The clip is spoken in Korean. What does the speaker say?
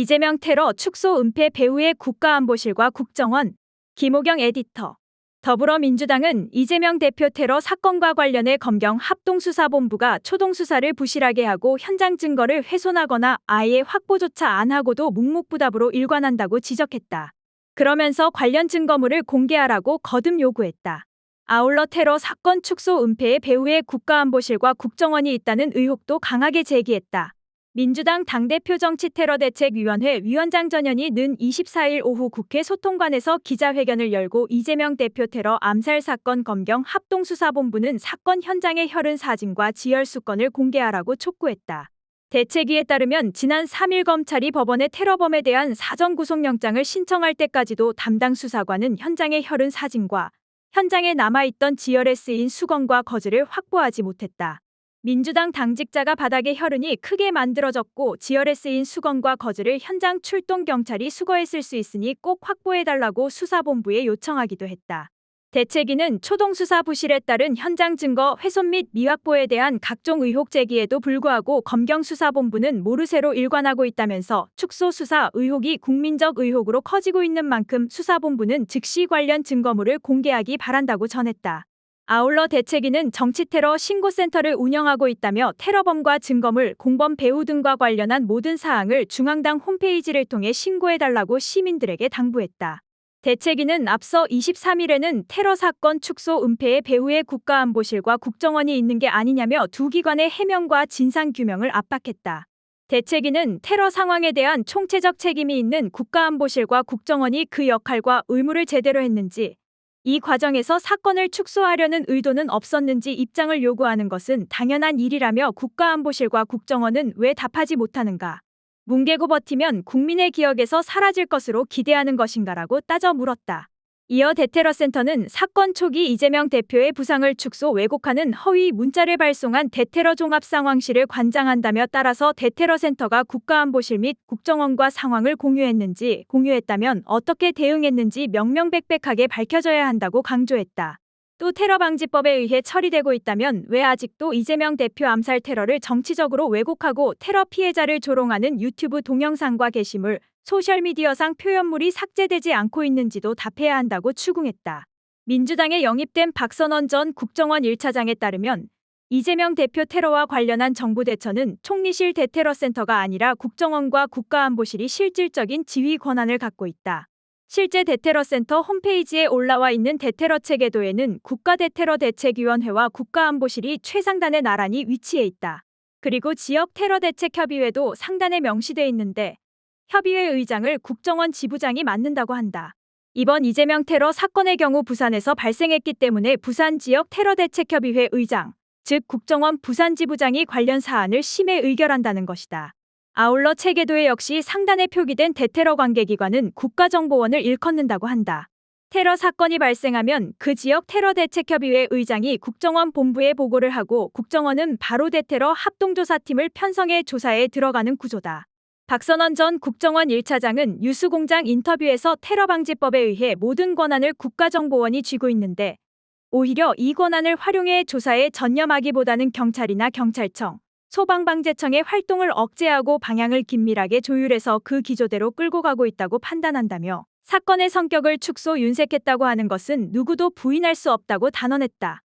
이재명 테러 축소 은폐 배후의 국가안보실과 국정원. 김호경 에디터. 더불어민주당은 이재명 대표 테러 사건과 관련해 검경 합동수사본부가 초동수사를 부실하게 하고 현장 증거를 훼손하거나 아예 확보조차 안 하고도 묵묵부답으로 일관한다고 지적했다. 그러면서 관련 증거물을 공개하라고 거듭 요구했다. 아울러 테러 사건 축소 은폐의 배후에 국가안보실과 국정원이 있다는 의혹도 강하게 제기했다. 민주당 당대표 정치테러대책위원회 위원장 전현희 는 24일 오후 국회 소통관에서 기자회견을 열고 이재명 대표 테러 암살 사건 검경 합동수사본부는 사건 현장의 혈흔 사진과 지열 수건을 공개하라고 촉구했다. 대책위에 따르면 지난 3일 검찰이 법원에 테러범에 대한 사전 구속영장을 신청할 때까지도 담당 수사관은 현장의 혈흔 사진과 현장에 남아있던 지열에 쓰인 수건과 거즈를 확보하지 못했다. 민주당 당직자가 바닥에 혈흔이 크게 만들어졌고 지열에 쓰인 수건과 거즈를 현장 출동 경찰이 수거했을 수 있으니 꼭 확보해달라고 수사본부에 요청하기도 했다. 대책위는 초동수사 부실에 따른 현장 증거 훼손 및 미확보에 대한 각종 의혹 제기에도 불구하고 검경수사본부는 모르쇠로 일관하고 있다면서 축소 수사 의혹이 국민적 의혹으로 커지고 있는 만큼 수사본부는 즉시 관련 증거물을 공개하기 바란다고 전했다. 아울러 대책위는 정치테러 신고센터를 운영하고 있다며 테러범과 증거물, 공범 배후 등과 관련한 모든 사항을 중앙당 홈페이지를 통해 신고해달라고 시민들에게 당부했다. 대책위는 앞서 23일에는 테러 사건 축소 은폐의 배후에 국가안보실과 국정원이 있는 게 아니냐며 두 기관의 해명과 진상규명을 압박했다. 대책위는 테러 상황에 대한 총체적 책임이 있는 국가안보실과 국정원이 그 역할과 의무를 제대로 했는지, 이 과정에서 사건을 축소하려는 의도는 없었는지 입장을 요구하는 것은 당연한 일이라며 국가안보실과 국정원은 왜 답하지 못하는가? 뭉개고 버티면 국민의 기억에서 사라질 것으로 기대하는 것인가라고 따져 물었다. 이어 대테러센터는 사건 초기 이재명 대표의 부상을 축소 왜곡하는 허위 문자를 발송한 대테러 종합상황실을 관장한다며 따라서 대테러센터가 국가안보실 및 국정원과 상황을 공유했다면 어떻게 대응했는지 명명백백하게 밝혀져야 한다고 강조했다. 또 테러방지법에 의해 처리되고 있다면 왜 아직도 이재명 대표 암살 테러를 정치적으로 왜곡하고 테러 피해자를 조롱하는 유튜브 동영상과 게시물, 소셜미디어상 표현물이 삭제되지 않고 있는지도 답해야 한다고 추궁했다. 민주당에 영입된 박선원 전 국정원 1차장에 따르면 이재명 대표 테러와 관련한 정부 대처는 총리실 대테러센터가 아니라 국정원과 국가안보실이 실질적인 지휘 권한을 갖고 있다. 실제 대테러센터 홈페이지에 올라와 있는 대테러 체계도에는 국가대테러대책위원회와 국가안보실이 최상단에 나란히 위치해 있다. 그리고 지역 테러대책협의회도 상단에 명시돼 있는데 협의회 의장을 국정원 지부장이 맡는다고 한다. 이번 이재명 테러 사건의 경우 부산에서 발생했기 때문에 부산지역 테러대책협의회 의장, 즉 국정원 부산지부장이 관련 사안을 심의 의결한다는 것이다. 아울러 체계도에 역시 상단에 표기된 대테러 관계기관은 국가정보원을 일컫는다고 한다. 테러 사건이 발생하면 그 지역 테러대책협의회 의장이 국정원 본부에 보고를 하고 국정원은 바로 대테러 합동조사팀을 편성해 조사에 들어가는 구조다. 박선원 전 국정원 1차장은 뉴스공장 인터뷰에서 테러방지법에 의해 모든 권한을 국가정보원이 쥐고 있는데 오히려 이 권한을 활용해 조사에 전념하기보다는 경찰이나 경찰청, 소방방재청의 활동을 억제하고 방향을 긴밀하게 조율해서 그 기조대로 끌고 가고 있다고 판단한다며 사건의 성격을 축소 윤색했다고 하는 것은 누구도 부인할 수 없다고 단언했다.